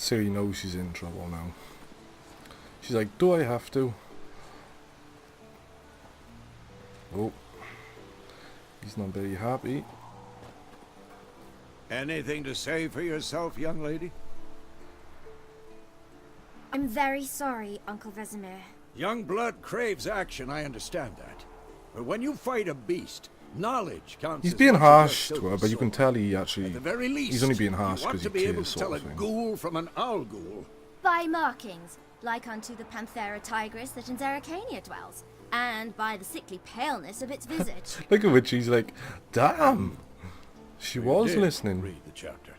Ciri knows she's in trouble now. She's like, do I have to? Oh. He's not very happy. Anything to say for yourself, young lady? I'm very sorry, Uncle Vesemir. Young blood craves action, I understand that. But when you fight a beast, knowledge counts. He's as being much harsh as to her, but you can tell he actually... At the very least, he's only being harsh you want because to he be able cares, to tell sort a of thing. ghoul from an owl ghoul. By markings, like unto the Panthera tigris that in Zerrikania dwells, and by the sickly paleness of its visage. Look at which he's like, damn! She You was did listening. Read the chapter.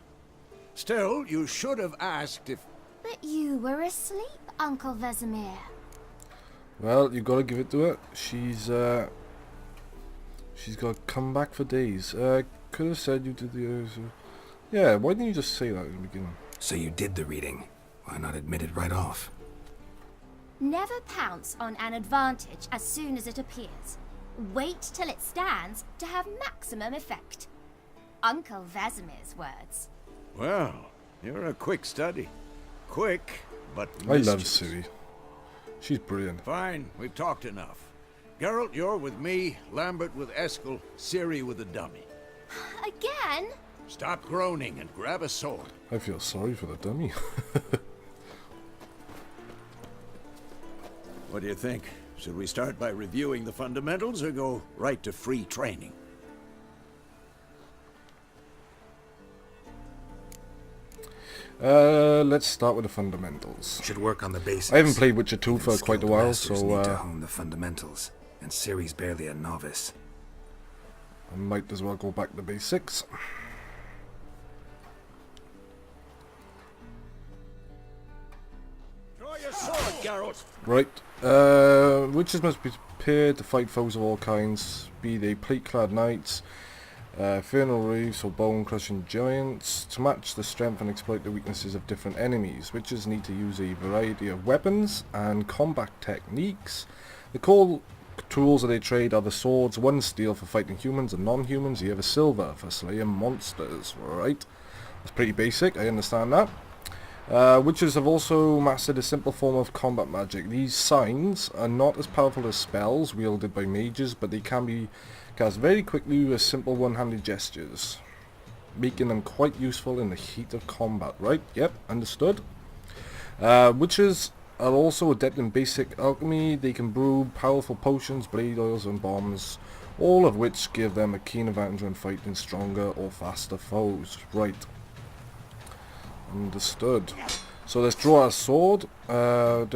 Still, you should have asked if... But you were asleep, Uncle Vesemir. Well, you gotta give it to her. She's got to come back for days. Could have said you did the others. Yeah, why didn't you just say that in the beginning? So you did the reading. Why not admit it right off? Never pounce on an advantage as soon as it appears. Wait till it stands to have maximum effect. Uncle Vesemir's words. Well, you're a quick study. Quick, but I love mischievous. Ciri. She's brilliant. Fine, we've talked enough. Geralt, you're with me, Lambert with Eskel, Ciri with the dummy. Again? Stop groaning and grab a sword. I feel sorry for the dummy. What do you think? Should we start by reviewing the fundamentals or go right to free training? Let's start with the fundamentals. Should work on the basics. I haven't played Witcher 2 for Even quite a skilled while, masters so need to hone the fundamentals, and Ciri's barely a novice. I might as well go back to basics. Draw your sword, Geralt. Right, witches must be prepared to fight foes of all kinds, be they plate-clad knights, infernal reefs or bone-crushing giants. To match the strength and exploit the weaknesses of different enemies, witches need to use a variety of weapons and combat techniques. The core tools of their trade are the swords, one steel for fighting humans and non-humans, the other silver for slaying monsters. Right, that's pretty basic, I understand that. Witches have also mastered a simple form of combat magic. These signs are not as powerful as spells wielded by mages, but they can be cast very quickly with simple one-handed gestures, making them quite useful in the heat of combat. Right, yep, understood. Witches are also adept in basic alchemy. They can brew powerful potions, blade oils and bombs, all of which give them a keen advantage when fighting stronger or faster foes. Right. Understood. So let's draw our sword. So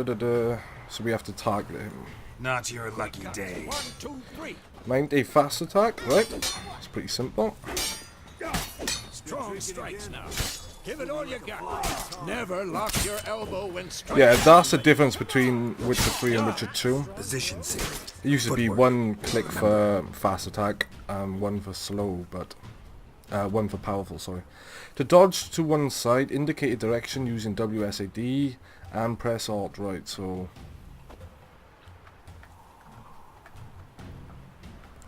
we have to target him. Not your lucky day. 1, 2, 3. Mind a fast attack, right? It's pretty simple. Strong strikes now. Give it all you got. Never lock your elbow when striking. Yeah, that's the difference between Witcher 3 and Witcher 2. Position, Ciri. It used to be Footwork. one click for fast attack and one for slow, but one for powerful, sorry. To dodge to one side, indicate a direction using WSAD and press Alt, right, so...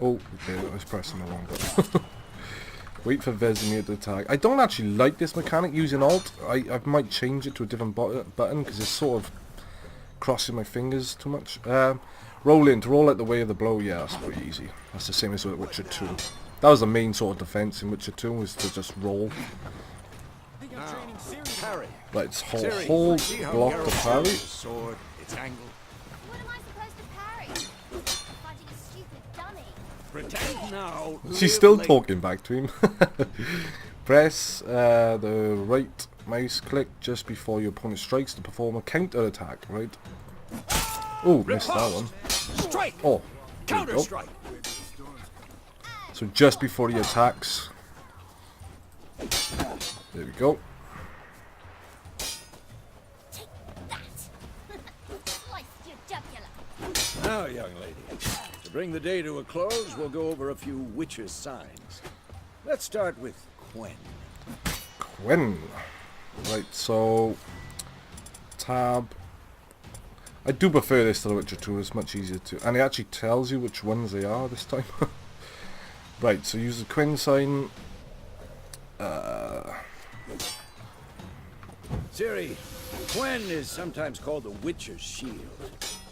Oh, okay, I was pressing the wrong button. Wait for Vesemir to attack. I don't actually like this mechanic using Alt. I might change it to a different button because it's sort of crossing my fingers too much. Roll in. To roll out the way of the blow, yeah, that's pretty easy. That's the same as with Witcher 2. That was the main sort of defense in Witcher 2, was to just roll. Parry. Right, it's Ciri, hold, see how block Geralt to parry. uses his sword, its angle. What am I supposed to parry? Fighting a stupid dummy. Pretend now. She's live still later. talking back to him. Press the right mouse click just before your opponent strikes to perform a counter attack, right? Oh, missed that one. Strike. Oh, there you Counter go. strike. So just before he attacks. There we go. Take that. Slice your jugular. Now, young lady, to bring the day to a close, we'll go over a few witches' signs. Let's start with Quen. Quen. Right, so... Tab. I do prefer this to the Witcher 2, it's much easier to... And it actually tells you which ones they are this time. Right, so use the Quen sign. Ciri, Gwen is sometimes called the Witcher's Shield.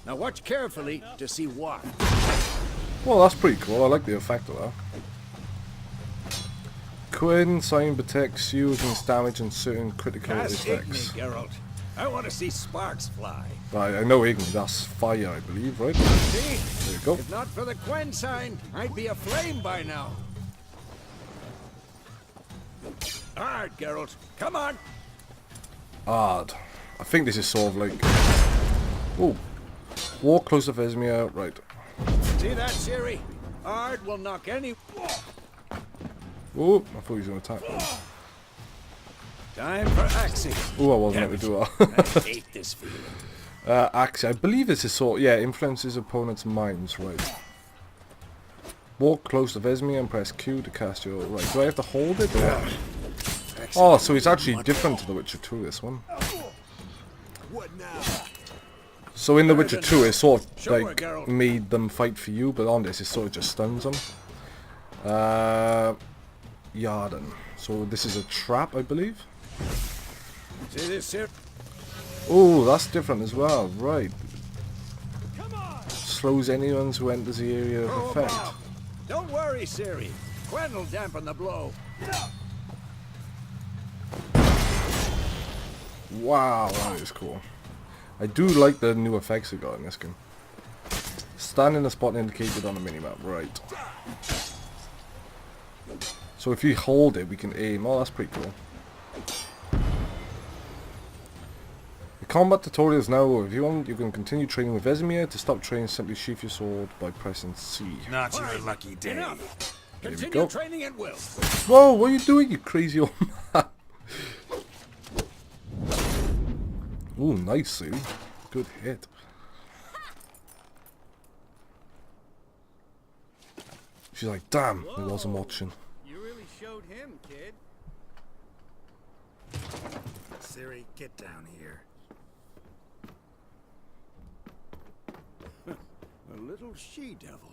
Now watch carefully to see why. Well, that's pretty cool. I like the effect of that. Quinn sign protects you against damage and certain critical Cast Igni, effects. Geralt. I want to see sparks fly. Right, I know Igni, that's fire, I believe, right? See? There you go. If not for the Gwen sign, I'd be aflame by now. Alright, Geralt. Come on. Ard. I think this is sort of like... Oh. Walk close to Vesemir, right. See that, Ciri? Ard will knock any... Oh, I thought he was going to attack me. Time for Axie. Oh, I wasn't meant to do that. I hate this feeling. Axie, I believe this is sort... Yeah, influences opponent's minds, right. Walk close to Vesemir and press Q to cast your... Right, do I have to hold it? Or... Oh, so it's actually different to The Witcher 2, this one. What now? So in The Witcher 2, it sort of Show her, like Geralt. made them fight for you, but on this, it sort of just stuns them. Yarden. So this is a trap, I believe. See this, Ciri? Oh, that's different as well, right. Come on. Slows anyone who enters the area of Throw 'em effect. out. Don't worry, Ciri. Gwen will dampen the blow. Wow, that is cool. I do like the new effects we got in this game. Stand in a spot indicated on the minimap, right. So if you hold it, we can aim. Oh, that's pretty cool. The combat tutorial is now over. If you want, you can continue training with Vesemir. To stop training, simply sheath your sword by pressing C. Not your lucky day. Enough. we Continue go. training at will. Whoa, what are you doing, you crazy old man? Ooh, nice, Sue. Good hit. She's like, damn, I wasn't watching. You really showed him, kid. Ciri, get down here. A little she-devil.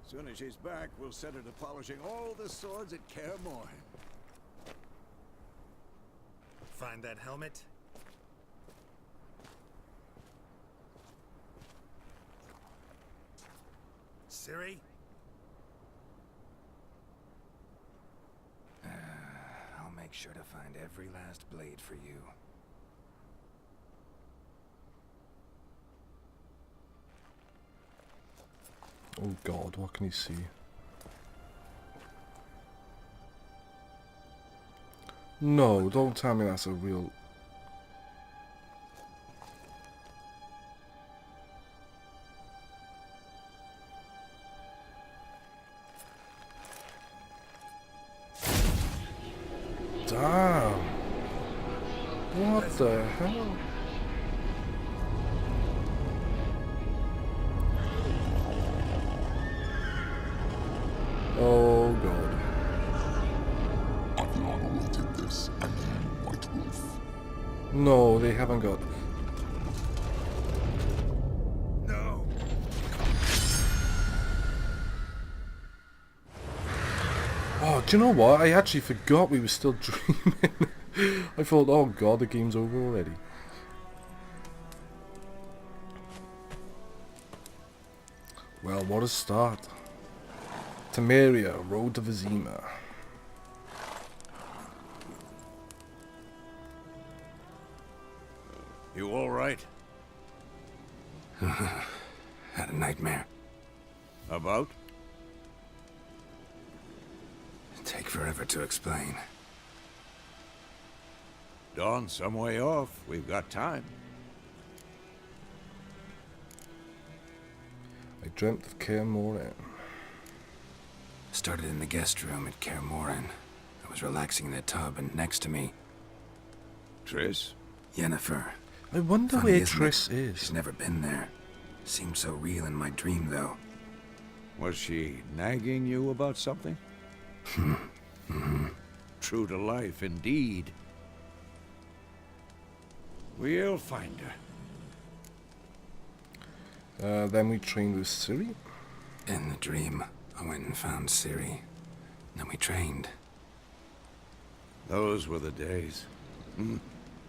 Soon as she's back, we'll set her to polishing all the swords at Kaer Morhen. Find that helmet? Ciri? I'll make sure to find every last blade for you. Oh god, what can he see? No, don't tell me that's a real... Damn! What the hell? Oh god. Adriana did this and you, White Wolf. No, they haven't got... No! Oh, do you know what? I actually forgot we were still dreaming. I thought, oh god, the game's over already. Well, what a start. Temeria, Road to Vizima. You all right? Had a nightmare. About? Take forever to explain. Dawn's some way off. We've got time. I dreamt of Kaer Morhen. Started in the guest room at Kaer Morhen. I was relaxing in the tub, and next to me, Triss? Yennefer. I wonder Funny, where isn't Triss it? is. She's never been there. Seemed so real in my dream, though. Was she nagging you about something? True to life, indeed. We'll find her. Then we trained with Ciri. In the dream, I went and found Ciri. Then we trained. Those were the days.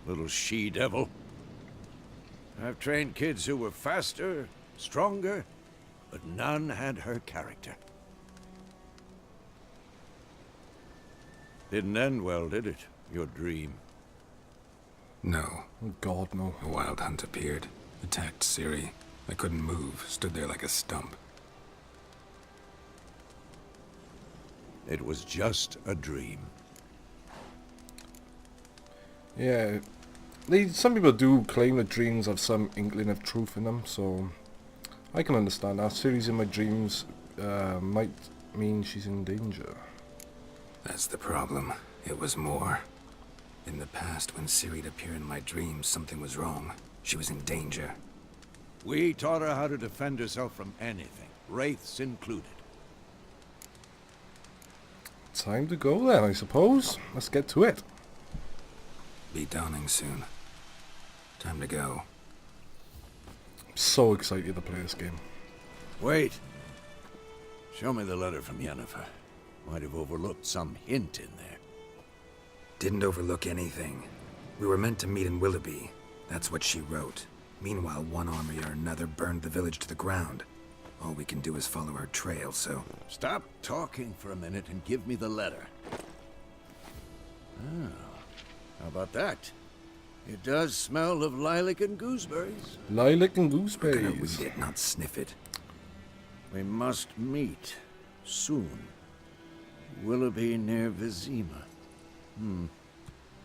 Little she-devil. I've trained kids who were faster, stronger, but none had her character. Didn't end well, did it? Your dream. No. Oh God, no. A wild hunt appeared, attacked Ciri. I couldn't move, stood there like a stump. It was just a dream. Yeah, some people do claim that dreams have some inkling of truth in them, so I can understand that. Ciri's in my dreams might mean she's in danger. That's the problem. It was more. In the past, when Ciri'd appear in my dreams, something was wrong. She was in danger. We taught her how to defend herself from anything, wraiths included. Time to go then, I suppose. Let's get to it. Be dawning soon. Time to go. I'm so excited to play this game. Wait. Show me the letter from Yennefer. Might have overlooked some hint in there. Didn't overlook anything. We were meant to meet in Willoughby. That's what she wrote. Meanwhile, one army or another burned the village to the ground. All we can do is follow her trail, so... Stop talking for a minute and give me the letter. Oh, how about that? It does smell of lilac and gooseberries. Lilac and We're gonna gooseberries. read it, not sniff it. We must meet soon. Willoughby near Vizima.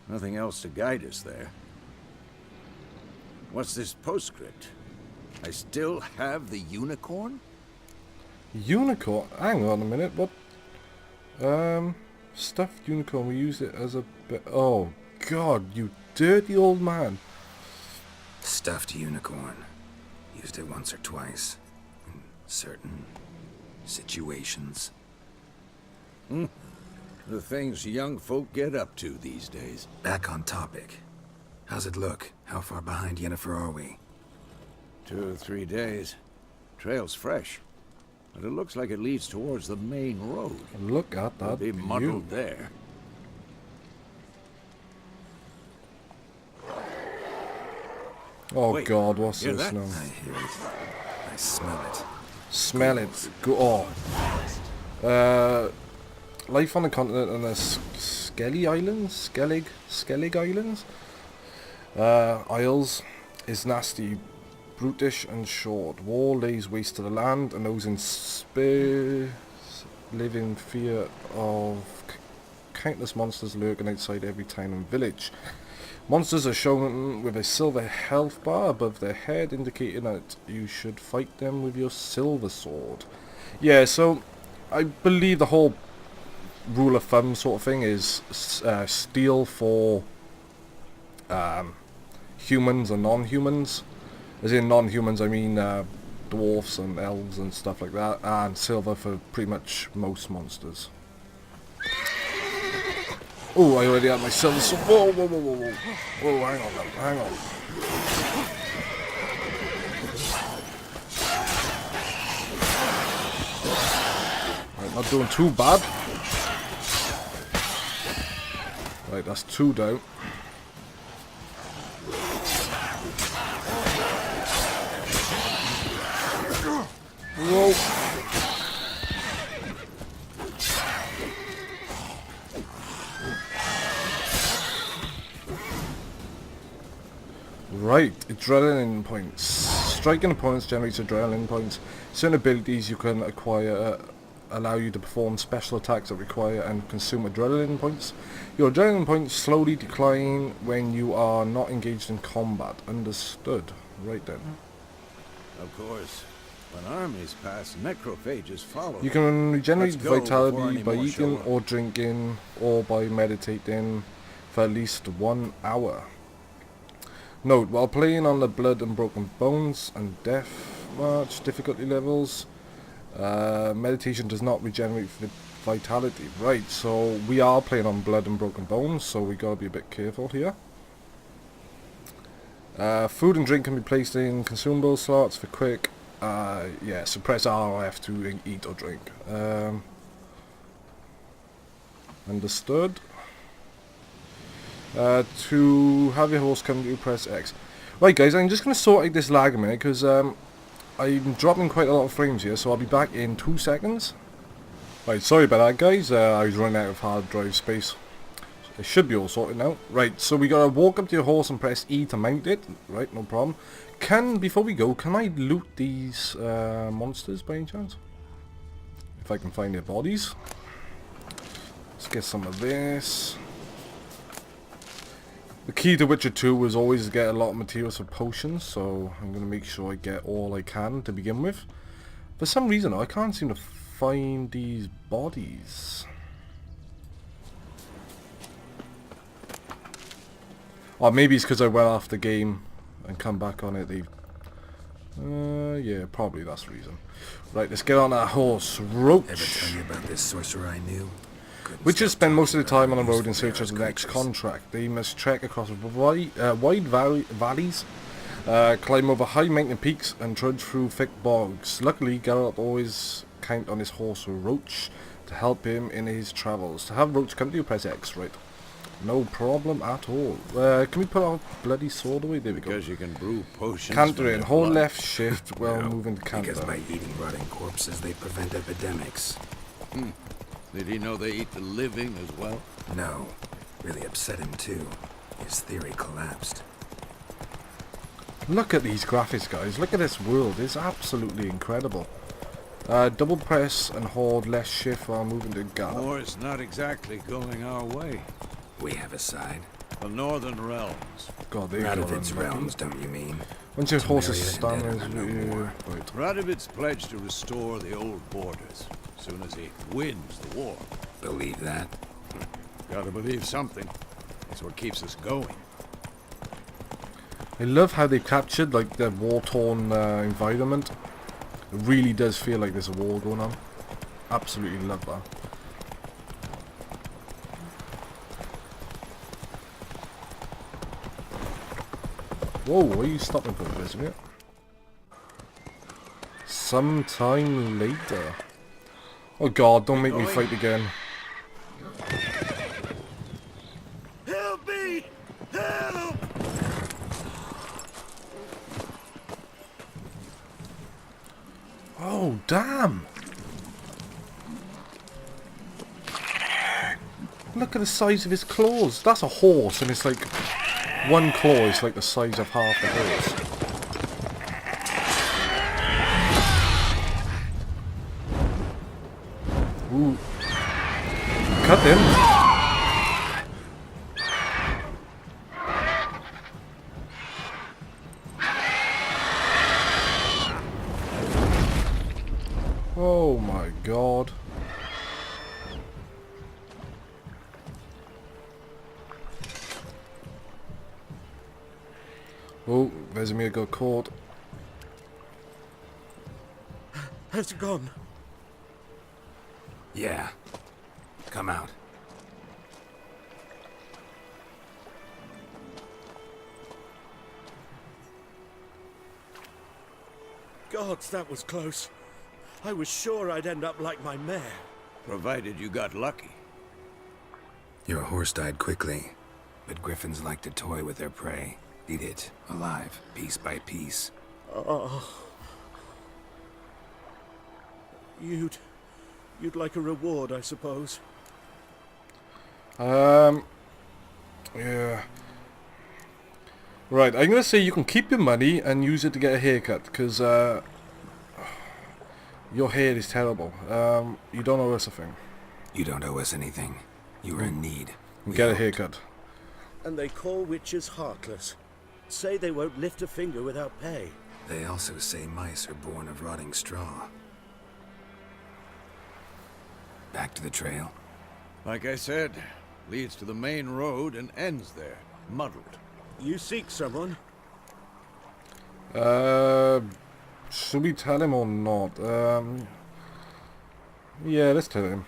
Nothing else to guide us there. What's this postscript? I still have the unicorn? Unicorn? Hang on a minute, what? Stuffed unicorn, we use it as a bit... Oh, God, you dirty old man. Stuffed unicorn. Used it once or twice. In certain situations. The things young folk get up to these days. Back on topic. How's it look? How far behind Yennefer are we? 2 or 3 days. Trail's fresh. But it looks like it leads towards the main road. Look at We'll that be view. muddled there. Oh Wait, God, what's hear this that? now? I hear it. I smell it. Smell it. Go life on the continent and the Skellig Islands? Skellig Islands? Isles is nasty, brutish and short. War lays waste to the land, and those in space live in fear of countless monsters lurking outside every town and village. Monsters are shown with a silver health bar above their head, indicating that you should fight them with your silver sword. Yeah, so I believe the whole rule of thumb sort of thing is steal for humans and non-humans. As in non-humans, I mean dwarfs and elves and stuff like that, and silver for pretty much most monsters. Oh, I already had my silver sword. Whoa, whoa, whoa, whoa, whoa. Whoa, hang on, hang on. Right, not doing too bad. Right, that's 2 down. Whoa. Right, adrenaline points. Striking opponents generates adrenaline points. Certain abilities you can acquire allow you to perform special attacks that require and consume adrenaline points. Your adrenaline points slowly decline when you are not engaged in combat. Understood. Right then. Of course. When armies pass, necrophages follow. You can regenerate Let's go before vitality any by more show eating up. or drinking or by meditating for at least 1 hour. Note, while playing on the Blood and Broken Bones and Death March difficulty levels, meditation does not regenerate vitality. Right, so we are playing on Blood and Broken Bones, so we gotta be a bit careful here. Food and drink can be placed in consumable slots for quick. Yeah, so press R or F to eat or drink. Understood. To have your horse come to you, press X. Right guys, I'm just going to sort out this lag a minute because I'm dropping quite a lot of frames here, so I'll be back in 2 seconds. Right, sorry about that guys, I was running out of hard drive space. It should be all sorted now. Right, so we gotta walk up to your horse and press E to mount it. Right, no problem. Before we go, can I loot these monsters by any chance? If I can find their bodies. Let's get some of this. The key to Witcher 2 was always to get a lot of materials for potions, so I'm going to make sure I get all I can to begin with. For some reason I can't seem to find these bodies. Or maybe it's because I went off the game and come back on it. Yeah, probably that's the reason. Right, let's get on that horse. Roach. Ever tell you about this sorcerer I knew? Witchers spend most of the time on the road in search of the next contract. They must trek across wide valleys, climb over high mountain peaks, and trudge through thick bogs. Luckily, Geralt always count on his horse Roach to help him in his travels. To have Roach come to you, press X, right? No problem at all. Can we put our bloody sword away? There we go. Because you can brew potions. Canter from in. their Hold blood. left shift while No, moving to canter. because by eating rotting corpses, they prevent epidemics. Did he know they eat the living as well? No, really upset him too. His theory collapsed. Look at these graphics, guys. Look at this world. It's absolutely incredible. Double press and hold left shift while moving to gallop. War's not exactly going our way. We have a side. The Northern Realms. God, they Radovid's realms, don't you mean? Once your horse is Temerian standing, and no more. right. Radovid's pledged to restore the old borders as soon as he wins the war. Believe that? Gotta believe something. That's what keeps us going. I love how they captured like the war-torn environment. It really does feel like there's a war going on. Absolutely love that. Whoa, what are you stopping for, isn't it? Sometime later. Oh god, don't make me fight again. Help me! Help! Oh, damn! Look at the size of his claws. That's a horse, and it's like one claw is like the size of half the horse. Ooh. Cut him. Oh my god. Oh, Vesemir got caught. Has it gone? Yeah. Come out. Gods, that was close. I was sure I'd end up like my mare. Provided you got lucky. Your horse died quickly, but griffins like to toy with their prey. Eat it, alive, piece by piece. Oh. You'd like a reward, I suppose. Yeah. Right, I'm gonna say you can keep your money and use it to get a haircut, because your hair is terrible. You don't owe us a thing. You don't owe us anything. You are in need. We Get a hoped. haircut. And they call witches heartless. Say they won't lift a finger without pay. They also say mice are born of rotting straw. Back to the trail. Like I said, leads to the main road and ends there, muddled. You seek someone? Should we tell him or not? Yeah, let's tell him.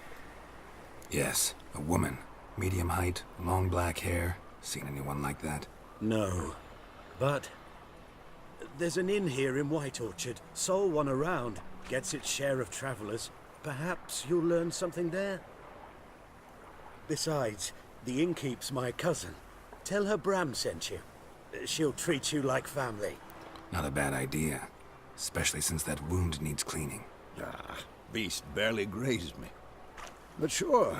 Yes, a woman. Medium height, long black hair. Seen anyone like that? No. But there's an inn here in White Orchard. Sole one around. Gets its share of travelers. Perhaps you'll learn something there? Besides, the innkeep's my cousin. Tell her Bram sent you. She'll treat you like family. Not a bad idea. Especially since that wound needs cleaning. Ah, beast barely grazed me. But sure,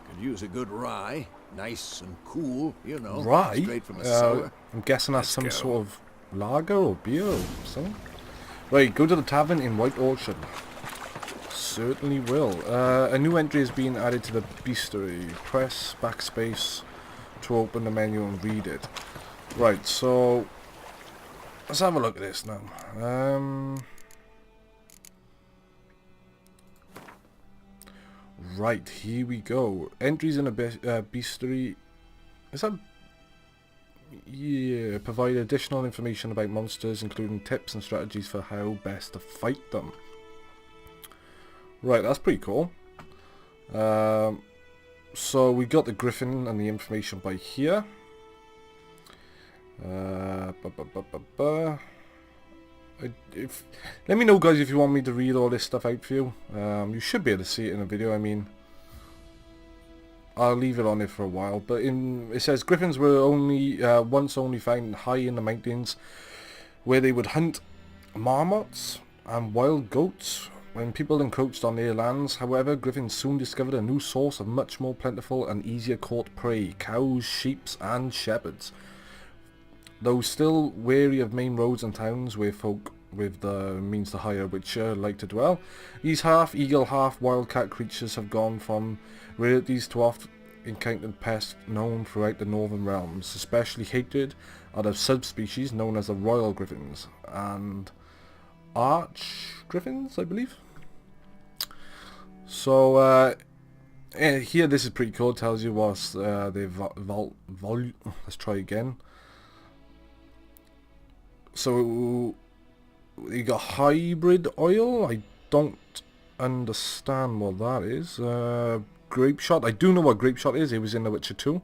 could use a good rye. Nice and cool, you know. Rye? Straight from a cellar. I'm guessing that's some Let's go. sort of lager or beer or something. Right, go to the tavern in White Orchard. Certainly will. A new entry has been added to the bestiary. Press backspace to open the menu and read it. Right, so let's have a look at this now. Right, here we go. Entries in a bestiary. Is that? Yeah, provide additional information about monsters, including tips and strategies for how best to fight them. Right, that's pretty cool. So we got the griffin and the information by here. Let me know, guys, if you want me to read all this stuff out for you. You should be able to see it in a video. I mean, I'll leave it on it for a while. But it says griffins were once only found high in the mountains, where they would hunt marmots and wild goats when people encroached on their lands. However, griffins soon discovered a new source of much more plentiful and easier caught prey: cows, sheep, and shepherds. Though still wary of main roads and towns where folk with the means to hire which like to dwell, these half-eagle, half-wildcat creatures have gone from rarities to oft encountered pests known throughout the northern realms. Especially hated are the subspecies known as the royal griffins and arch griffins, I believe. So here, this is pretty cool. It tells you what's the let's try again. So you got hybrid oil. I don't understand what that is. Grape shot. I do know what grape shot is. It was in The Witcher 2.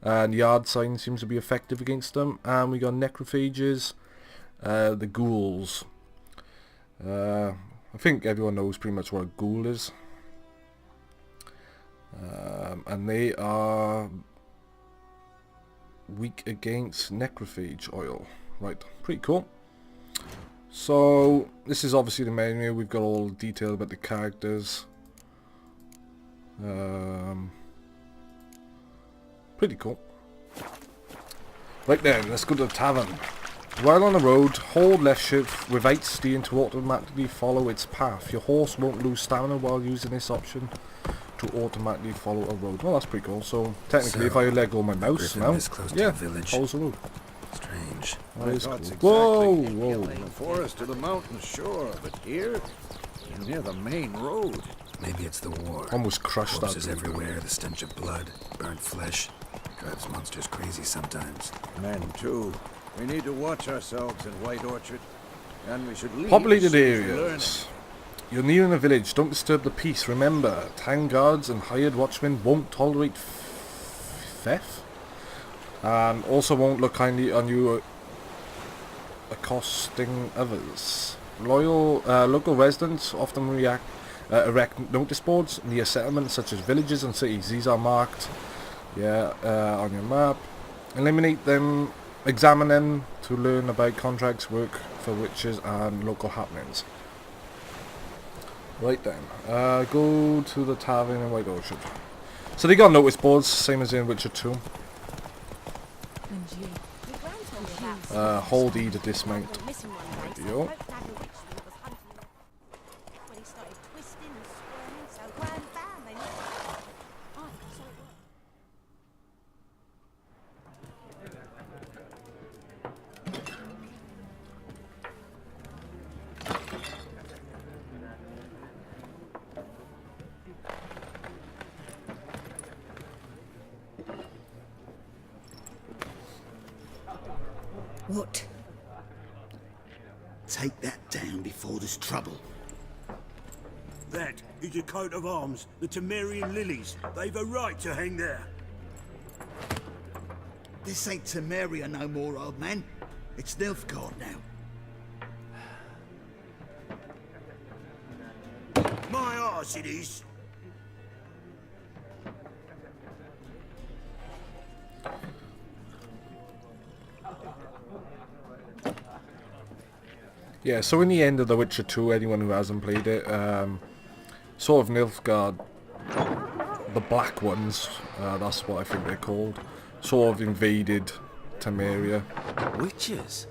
And yard sign seems to be effective against them. And we got necrophages. The ghouls. I think everyone knows pretty much what a ghoul is. And they are weak against necrophage oil. Right, pretty cool. So this is obviously the menu. We've got all the detail about the characters. Pretty cool. Right then, let's go to the tavern. While on the road, hold left shift without steering to automatically follow its path. Your horse won't lose stamina while using this option to automatically follow a road. Well, that's pretty cool. So technically, if I let go of my mouse now, yeah, follows the road. Strange. That is cool. Exactly Whoa, in whoa. the forest or the mountain, sure, but here, you're near the main road. Maybe it's the war. Almost crushed that Corpses dude. everywhere, the stench of blood, burnt flesh. Drives monsters crazy sometimes. Men, too. We need to watch ourselves in White Orchard, and we should leave Populated as soon as we learn areas. You're nearing a village. Don't disturb the peace. Remember, town guards and hired watchmen won't tolerate theft, and also won't look kindly on you accosting others. Local residents often erect notice boards near settlements such as villages and cities. These are marked, on your map. Eliminate them, examine them to learn about contracts, work for witches, and local happenings. Right then, go to the tavern in White Orchard. So they got notice boards, same as in Witcher 2. Hold E to dismount. There you go. What? Take that down before there's trouble. That is a coat of arms, the Temerian lilies. They've a right to hang there. This ain't Temeria no more, old man. It's Nilfgaard now. My arse it is. Yeah, so in the end of The Witcher 2, anyone who hasn't played it, sort of Nilfgaard, the Black Ones, that's what I think they're called, sort of invaded Temeria. Witches?